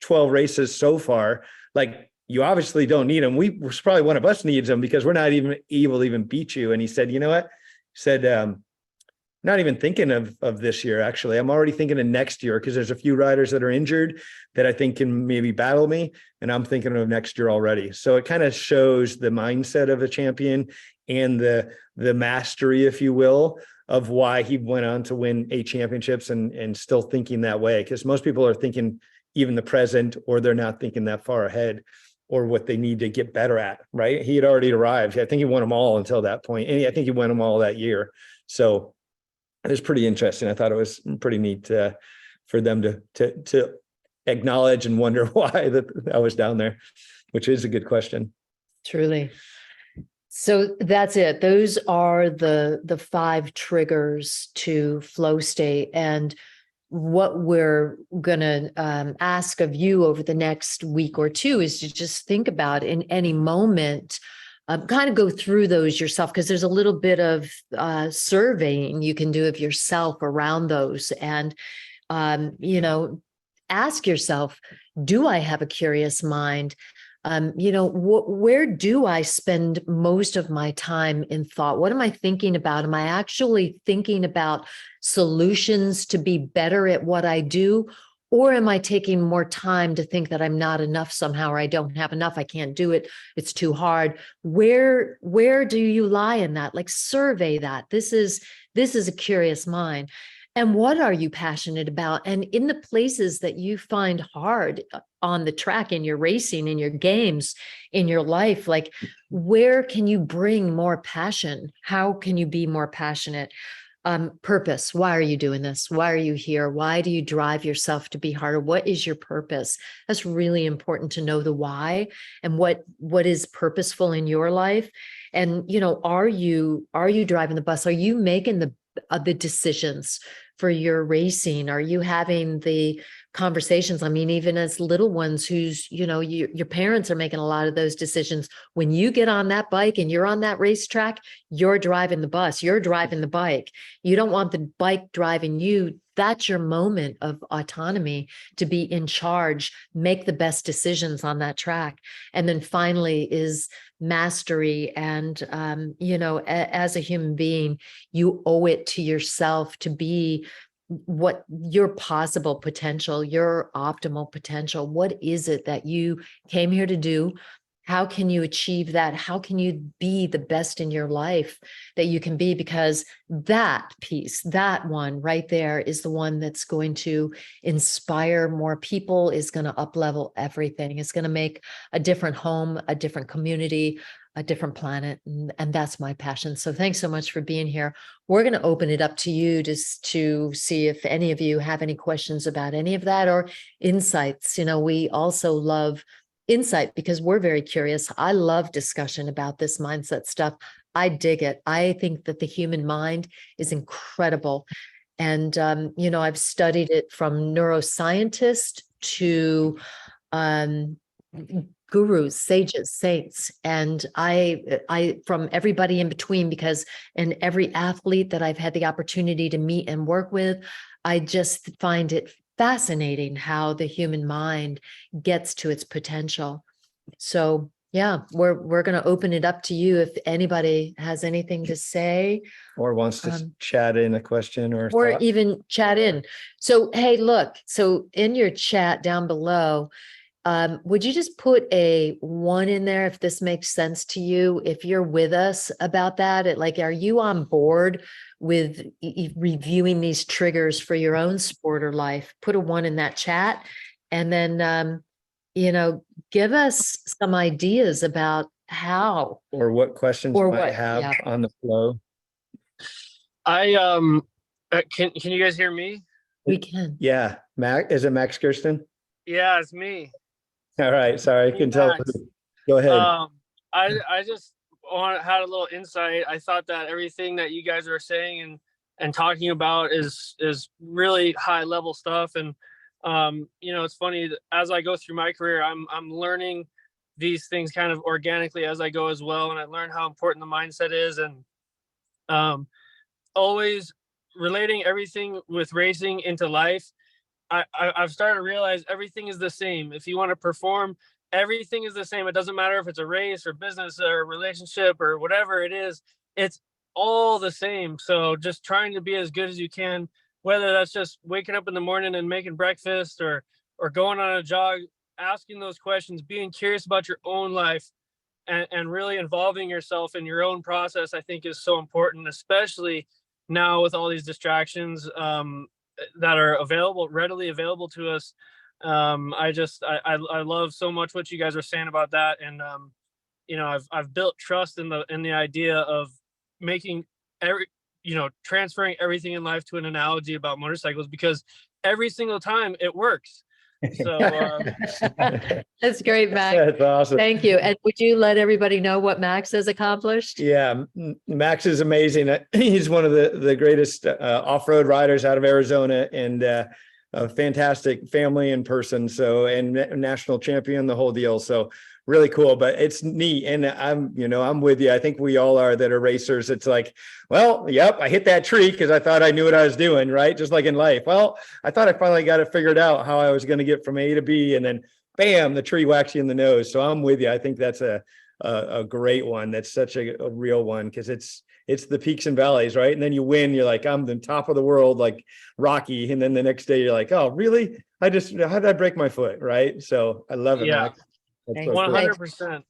12 races so far. Like, you obviously don't need him. Probably one of us needs him, because we're not even able to even beat you. And he said, you know what? He said, not even thinking of this year, actually. I'm already thinking of next year, because there's a few riders that are injured that I think can maybe battle me. And I'm thinking of next year already. So it kind of shows the mindset of a champion and the mastery, if you will, of why he went on to win 8 championships and still thinking that way. Because most people are thinking even the present, or they're not thinking that far ahead, or what they need to get better at, right? He had already arrived. I think he won them all until that point. And I think he won them all that year. So it was pretty interesting. I thought it was pretty neat for them to acknowledge and wonder why that I was down there, which is a good question. Truly. So that's it. Those are the 5 triggers to flow state. And what we're going to ask of you over the next week or two is to just think about in any moment, kind of go through those yourself, because there's a little bit of surveying you can do of yourself around those. And, ask yourself, do I have a curious mind? Where do I spend most of my time in thought? What am I thinking about? Am I actually thinking about solutions to be better at what I do? Or am I taking more time to think that I'm not enough somehow, or I don't have enough, I can't do it, it's too hard? Where do you lie in that? Like, survey that. This is a curious mind. And what are you passionate about? And in the places that you find hard on the track, in your racing, in your games, in your life, like, where can you bring more passion? How can you be more passionate? Purpose. Why are you doing this? Why are you here? Why do you drive yourself to be harder? What is your purpose? That's really important to know the why and what is purposeful in your life. And, are you driving the bus? Are you making the decisions for your racing? Are you having the conversations? I mean, even as little ones whose, your parents are making a lot of those decisions. When you get on that bike and you're on that racetrack, you're driving the bus, you're driving the bike. You don't want the bike driving you. That's your moment of autonomy to be in charge, make the best decisions on that track. And then finally is mastery. And, as a human being, you owe it to yourself to be what your possible potential, your optimal potential. What is it that you came here to do? How can you achieve that? How can you be the best in your life that you can be? Because that piece, that one right there, is the one that's going to inspire more people, is going to up-level everything. It's going to make a different home, a different community, a different planet. And that's my passion. So thanks so much for being here. We're going to open it up to you just to see if any of you have any questions about any of that or insights. We also love insight because we're very curious. I love discussion about this mindset stuff. I dig it. I think that the human mind is incredible. And, I've studied it from neuroscientists to gurus, sages, saints, and I from everybody in between, because in every athlete that I've had the opportunity to meet and work with, I just find it fascinating how the human mind gets to its potential. So yeah, we're going to open it up to you if anybody has anything to say or wants to chat in a question or thought. even chat in. So, hey, look, so in your chat down below, would you just put a 1 in there if this makes sense to you? If you're with us about that, are you on board with reviewing these triggers for your own sport or life? Put a 1 in that chat, and then, give us some ideas about how or what questions or might what have on the flow. Can you guys hear me? we can. Yeah. Is it Max Kirsten? Yeah, it's me. All right. Sorry. I Hey, can tell. Max. Go ahead. I just had a little insight. I thought that everything that you guys are saying and talking about is really high level stuff. And it's funny, as I go through my career, I'm learning these things kind of organically as I go as well. And I learn how important the mindset is, and always relating everything with racing into life. I've started to realize everything is the same. If you want to perform, everything is the same. It doesn't matter if it's a race or business or relationship or whatever it is, it's all the same. So just trying to be as good as you can, whether that's just waking up in the morning and making breakfast or going on a jog, asking those questions, being curious about your own life, and really involving yourself in your own process, I think is so important, especially now with all these distractions that are readily available to us. I love so much what you guys are saying about that. And, I've built trust in the idea of making transferring everything in life to an analogy about motorcycles, because every single time it works. So That's great, Max. That's awesome. Thank you. And would you let everybody know what Max has accomplished? Yeah, Max is amazing. He's one of the greatest off-road riders out of Arizona, and a fantastic family and person. So, and national champion, the whole deal. So really cool, but it's neat. And I'm with you. I think we all are that are racers. It's like, well, yep, I hit that tree because I thought I knew what I was doing, right? Just like in life. Well, I thought I finally got it figured out how I was going to get from A to B, and then bam, the tree whacks you in the nose. So I'm with you. I think that's a great one. That's such a real one, because it's the peaks and valleys, right? And then you win, you're like, I'm the top of the world, like Rocky. And then the next day you're like, oh, really? How did I break my foot? Right. So I love it, yeah, Max. That's so cool. 100%. And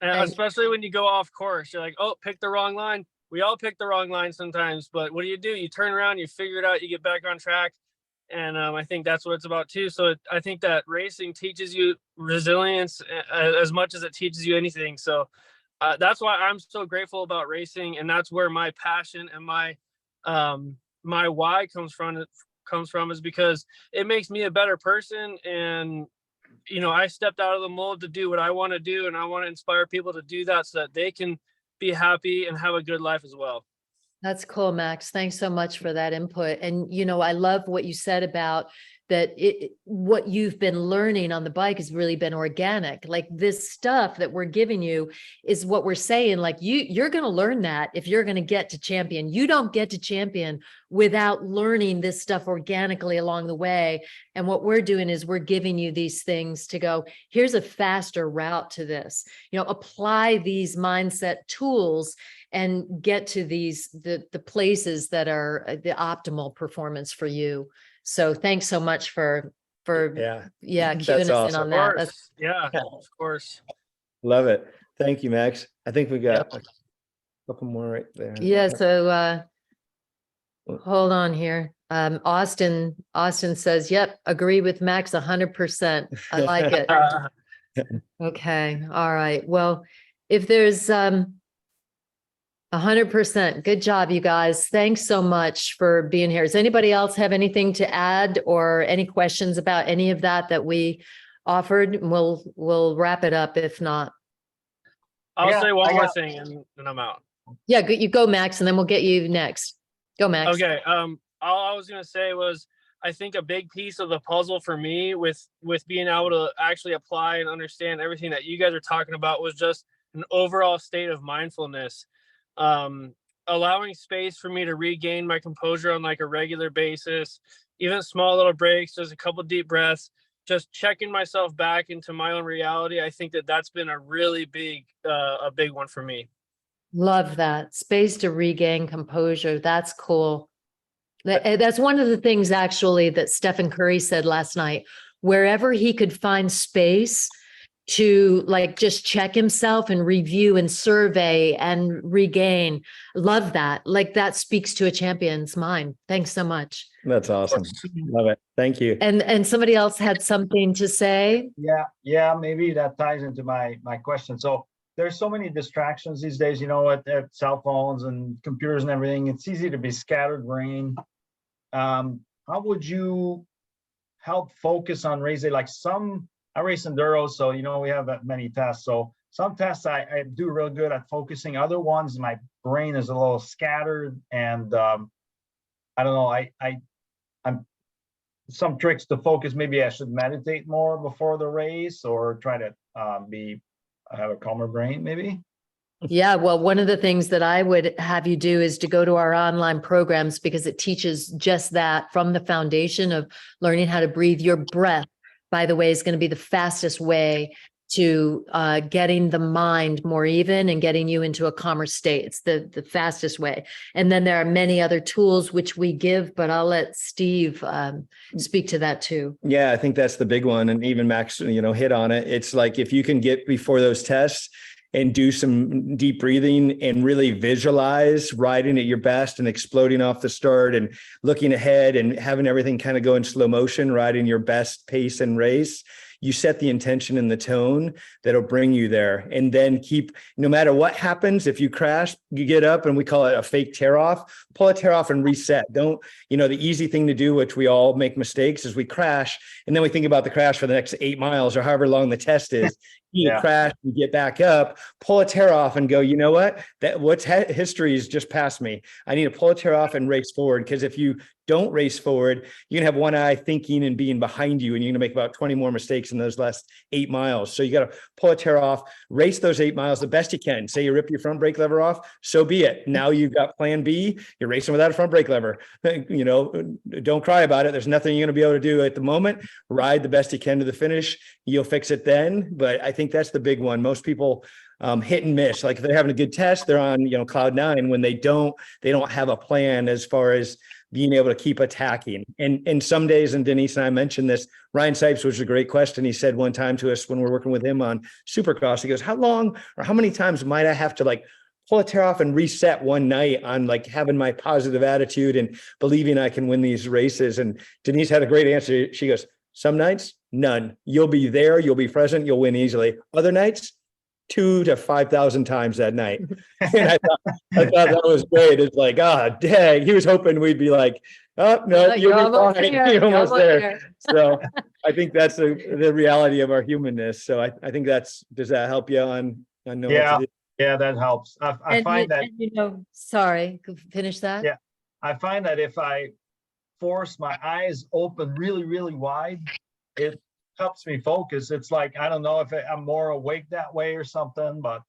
Thanks. especially when you go off course, you're like, oh, pick the wrong line. We all pick the wrong line sometimes, but what do? You turn around, you figure it out, you get back on track. And I think that's what it's about too. So I think that racing teaches you resilience as much as it teaches you anything. So that's why I'm so grateful about racing, and that's where my passion and my why comes from, is because it makes me a better person. And I stepped out of the mold to do what I want to do, and I want to inspire people to do that so that they can be happy and have a good life as well. That's cool, Max. Thanks so much for that input. And, I love what you said about that what you've been learning on the bike has really been organic. Like, this stuff that we're giving you is what we're saying, like, you're going to learn that if you're going to get to champion. You don't get to champion without learning this stuff organically along the way. And what we're doing is we're giving you these things to go, here's a faster route to this, apply these mindset tools and get to the places that are the optimal performance for you. So thanks so much for queuing That's us in awesome. on that. Yeah, of course. Love it. Thank you, Max. I think we got a couple more right there. Yeah. So hold on here. Austin says, yep, agree with Max 100%. I like it. Okay. All right. Well, if there's 100%. Good job, you guys. Thanks so much for being here. Does anybody else have anything to add or any questions about any of that we offered? We'll wrap it up if not. I'll say one more thing and then I'm out. Yeah, you go, Max, and then we'll get you next. Go, Max. Okay. All I was gonna say was, I think a big piece of the puzzle for me with being able to actually apply and understand everything that you guys are talking about was just an overall state of mindfulness. Allowing space for me to regain my composure on like a regular basis, even small little breaks, just a couple deep breaths, just checking myself back into my own reality. I think that's been a really big one for me. Love that. Space to regain composure. That's cool. That's one of the things actually that Stephen Curry said last night. Wherever he could find space to just check himself and review and survey and regain. Love that. That speaks to a champion's mind. Thanks so much. That's awesome. Love it. Thank you. And somebody else had something to say. Yeah. Maybe that ties into my question. So there's so many distractions these days, at cell phones and computers and everything. It's easy to be scattered brain. How would you help focus on racing? I race enduro, so we have that many tests. So some tests I do real good at focusing. Other ones, my brain is a little scattered, and I don't know. I'm some tricks to focus. Maybe I should meditate more before the race, or try to have a calmer brain. Maybe. Yeah, well, one of the things that I would have you do is to go to our online programs, because it teaches just that from the foundation of learning how to breathe. Your breath, by the way, is going to be the fastest way to getting the mind more even and getting you into a calmer state. It's the fastest way. And then there are many other tools which we give, but I'll let Steve speak to that too. Yeah, I think that's the big one. And even Max, hit on it. It's like, if you can get before those tests and do some deep breathing and really visualize riding at your best and exploding off the start and looking ahead and having everything kind of go in slow motion, riding your best pace and race, you set the intention and the tone that'll bring you there. And then keep, no matter what happens, if you crash, you get up, and we call it a fake tear off, pull a tear off and reset. Don't, the easy thing to do, which we all make mistakes, is we crash and then we think about the crash for the next 8 miles or however long the test is. You crash, you get back up, pull a tear off and go, you know what? History is just past me. I need to pull a tear off and race forward. Because if you don't race forward, you can have one eye thinking and being behind you, and you're going to make about 20 more mistakes in those last 8 miles. So you got to pull a tear off, race those 8 miles the best you can. Say you rip your front brake lever off, so be it. Now you've got plan B. You're racing without a front brake lever. Don't cry about it. There's nothing you're going to be able to do at the moment. Ride the best you can to the finish. You'll fix it then. But I think that's the big one. Most people hit and miss. Like if they're having a good test, they're on, cloud nine. When they don't have a plan as far as being able to keep attacking. And some days, and Denise and I mentioned this, Ryan Sipes was a great question. He said one time to us when we're working with him on Supercross, he goes, how long or how many times might I have to pull a tear off and reset one night on having my positive attitude and believing I can win these races? And Denise had a great answer. She goes, some nights, none. You'll be there, you'll be present, you'll win easily. Other nights, 2,000 to 5,000 times that night. And I thought that was great. It's like, dang, he was hoping we'd be like, oh, no, you're almost fine. You're almost there. So I think that's the reality of our humanness. So I think does that help you on knowing what to do? Yeah, that helps. I find that, sorry, finish that. Yeah. I find that if I force my eyes open really, really wide, it helps me focus. It's like, I don't know if I'm more awake that way or something, but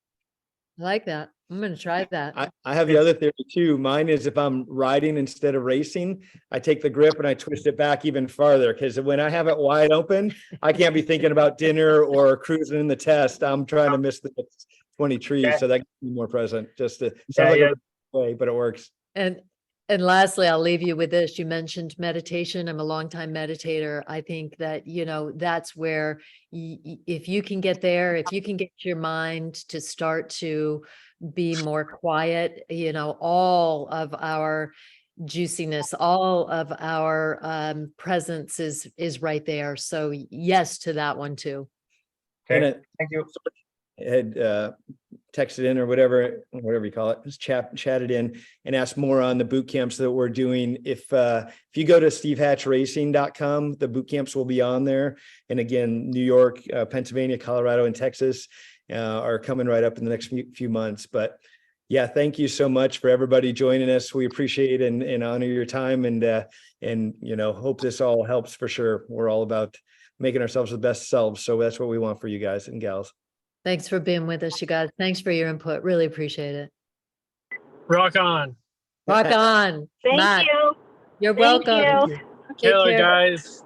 I like that. I'm going to try that. I have the other theory too. Mine is if I'm riding instead of racing, I take the grip and I twist it back even farther. Because when I have it wide open, I can't be thinking about dinner or cruising in the test. I'm trying to miss the 20 trees. Yeah. So that can be more present. Just to way, but it works. And lastly, I'll leave you with this. You mentioned meditation. I'm a longtime meditator. I think that, that's where if you can get there, if you can get your mind to start to be more quiet, all of our juiciness, all of our presence is right there. So yes to that one too. okay. Thank you. Had texted in or whatever you call it, just chatted in and asked more on the boot camps that we're doing. If you go to stevehatchracing.com, the boot camps will be on there. And again, New York, Pennsylvania, Colorado, and Texas are coming right up in the next few months. But yeah, thank you so much for everybody joining us. We appreciate and honor your time, and hope this all helps for sure. We're all about making ourselves the best selves. So that's what we want for you guys and gals. Thanks for being with us, you guys. Thanks for your input. Really appreciate it. Rock on. Rock on. Thank Matt, you. you're Thank welcome. you. Take Killer, care. guys.